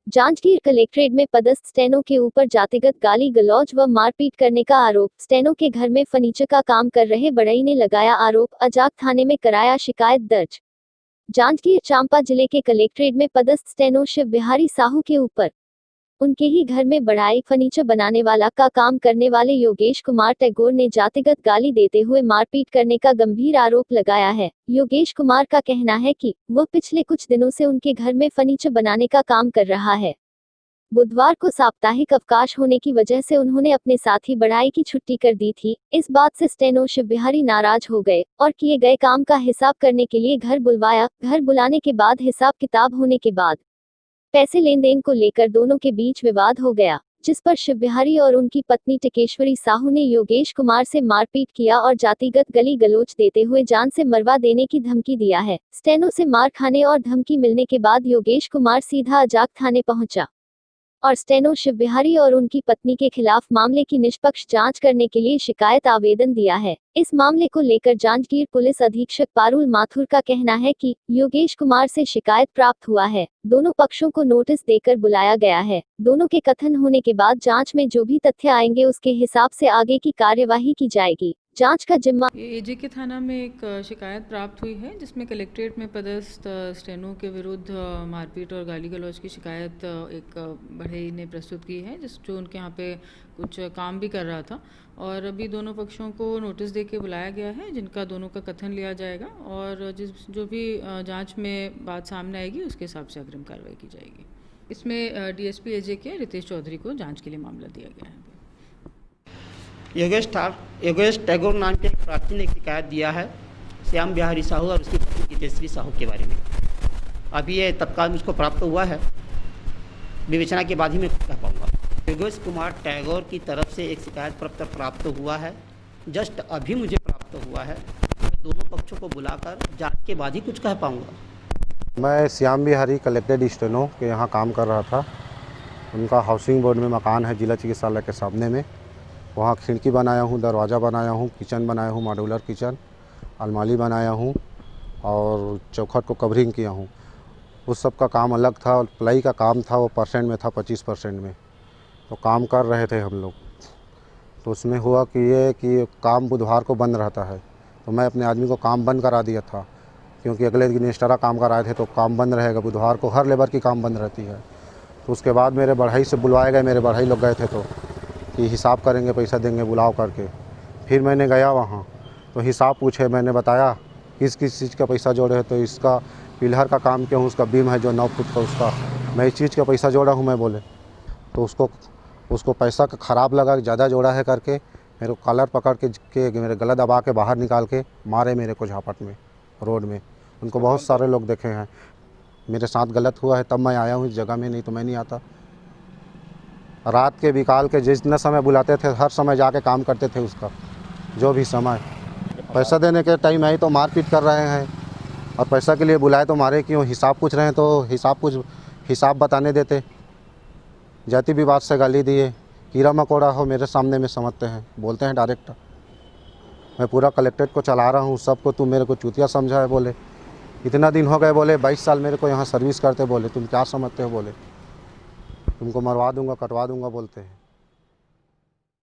Janjgir collectorate में पदस्थ steno के ऊपर जातिगत गाली गलौज व मारपीट करने का आरोप। स्टेनो के घर में फर्नीचर का काम कर रहे बढ़ई ने लगाया आरोप। अजाक थाने में कराया शिकायत दर्ज। जांजगीर चांपा जिले के कलेक्ट्रेट में पदस्थ स्टेनो शिव बिहारी साहू के ऊपर उनके ही घर में बढ़ई फर्नीचर बनाने वाला का काम करने वाले योगेश कुमार टैगोर ने जातिगत गाली देते हुए मारपीट करने का गंभीर आरोप लगाया है। योगेश कुमार का कहना है कि वह पिछले कुछ दिनों से उनके घर में फर्नीचर बनाने का काम कर रहा है। बुधवार को साप्ताहिक अवकाश होने की वजह से उन्होंने अपने साथी बढ़ई की छुट्टी कर दी थी। इस बात से स्टेनो शिव बिहारी नाराज हो गए और किए गए काम का हिसाब करने के लिए घर बुलवाया। घर बुलाने के बाद हिसाब किताब होने के बाद पैसे लेन देन को लेकर दोनों के बीच विवाद हो गया, जिस पर शिव बिहारी और उनकी पत्नी टिकेश्वरी साहू ने योगेश कुमार से मारपीट किया और जातिगत गली गलोच देते हुए जान से मरवा देने की धमकी दिया है। स्टेनो से मार खाने और धमकी मिलने के बाद योगेश कुमार सीधा अजाक थाने पहुंचा और स्टेनो शिव बिहारी और उनकी पत्नी के खिलाफ मामले की निष्पक्ष जांच करने के लिए शिकायत आवेदन दिया है। इस मामले को लेकर जांजगीर पुलिस अधीक्षक पारुल माथुर का कहना है कि योगेश कुमार से शिकायत प्राप्त हुआ है। दोनों पक्षों को नोटिस देकर बुलाया गया है। दोनों के कथन होने के बाद जांच में जो भी तथ्य आएंगे उसके हिसाब से आगे की कार्यवाही की जाएगी। जांच का जिम्मा एजेके थाना में एक शिकायत प्राप्त हुई है, जिसमें कलेक्ट्रेट में पदस्थ स्टेनो के विरुद्ध मारपीट और गाली गलौज की शिकायत एक बढ़ई ने प्रस्तुत की है, जो उनके यहाँ पे कुछ काम भी कर रहा था। और अभी दोनों पक्षों को नोटिस दे के बुलाया गया है, जिनका दोनों का कथन लिया जाएगा और जो भी जाँच में बात सामने आएगी उसके हिसाब से अग्रिम कार्रवाई की जाएगी। इसमें DSP एजेके रितेश चौधरी को जाँच के लिए मामला दिया गया है। योगेश टैगोर नाम के प्रार्थी ने शिकायत दिया है श्याम बिहारी साहू और उसकी पत्नी टिकेश्वरी साहू के बारे में। अभी ये तत्काल मुझको प्राप्त हुआ है, विवेचना के बाद ही मैं कह पाऊँगा। योगेश कुमार टैगोर की तरफ से एक शिकायत प्राप्त हुआ है, जस्ट अभी मुझे प्राप्त हुआ है। मैं दोनों पक्षों को बुलाकर जांच के बाद ही कुछ कह पाऊँगा। मैं श्याम बिहारी कलेक्टेड स्टेनो के यहाँ काम कर रहा था। उनका हाउसिंग बोर्ड में मकान है जिला चिकित्सालय के सामने में। वहाँ खिड़की बनाया हूँ, दरवाज़ा बनाया हूँ, किचन बनाया हूँ, मॉड्यूलर किचन, अलमारी बनाया हूँ और चौखट को कवरिंग किया हूँ। उस सब का काम अलग था और प्लाई का काम था, वो परसेंट में था 25% में। तो काम कर रहे थे हम लोग। तो उसमें हुआ कि काम बुधवार को बंद रहता है, तो मैं अपने आदमी को काम बंद करा दिया था, क्योंकि अगले दिन एक्स्ट्रा काम कराए थे तो काम बंद रहेगा। बुधवार को हर लेबर की काम बंद रहती है। तो उसके बाद मेरे बढ़ई से बुलवाए गए, मेरे बढ़ई लोग गए थे तो कि हिसाब करेंगे, पैसा देंगे, बुलाओ करके। फिर मैंने गया वहाँ तो हिसाब पूछे, मैंने बताया किस किस चीज़ का पैसा जोड़े है। तो इसका पिलर का काम क्यों, उसका बीम है जो 9 फुट का, उसका मैं इस चीज़ का पैसा जोड़ा हूँ मैं बोले। तो उसको पैसा का ख़राब लगा, ज़्यादा जोड़ा है करके मेरे को कॉलर पकड़ के मेरे गला दबा के बाहर निकाल के मारे मेरे को झापट में, रोड में। उनको बहुत सारे लोग देखे हैं। मेरे साथ गलत हुआ है तब मैं आया हूँ इस जगह में, नहीं तो मैं नहीं आता। रात के बिकाल के जितना समय बुलाते थे हर समय जाके काम करते थे उसका, जो भी समय। पैसा देने के टाइम आई तो मारपीट कर रहे हैं और पैसा के लिए बुलाए तो मारे क्यों। हिसाब पूछ रहे हैं तो हिसाब बताने देते। जाति विवाद से गाली दिए, कीड़ा मकोड़ा हो मेरे सामने में समझते हैं, बोलते हैं डायरेक्ट। मैं पूरा कलेक्ट्रेट को चला रहा हूँ, सबको तुम मेरे को चूतिया समझा है बोले। इतना दिन हो गए बोले, 22 साल मेरे को यहाँ सर्विस करते बोले, तुम क्या समझते हो बोले, तुमको मरवा दूंगा, कटवा दूंगा बोलते हैं।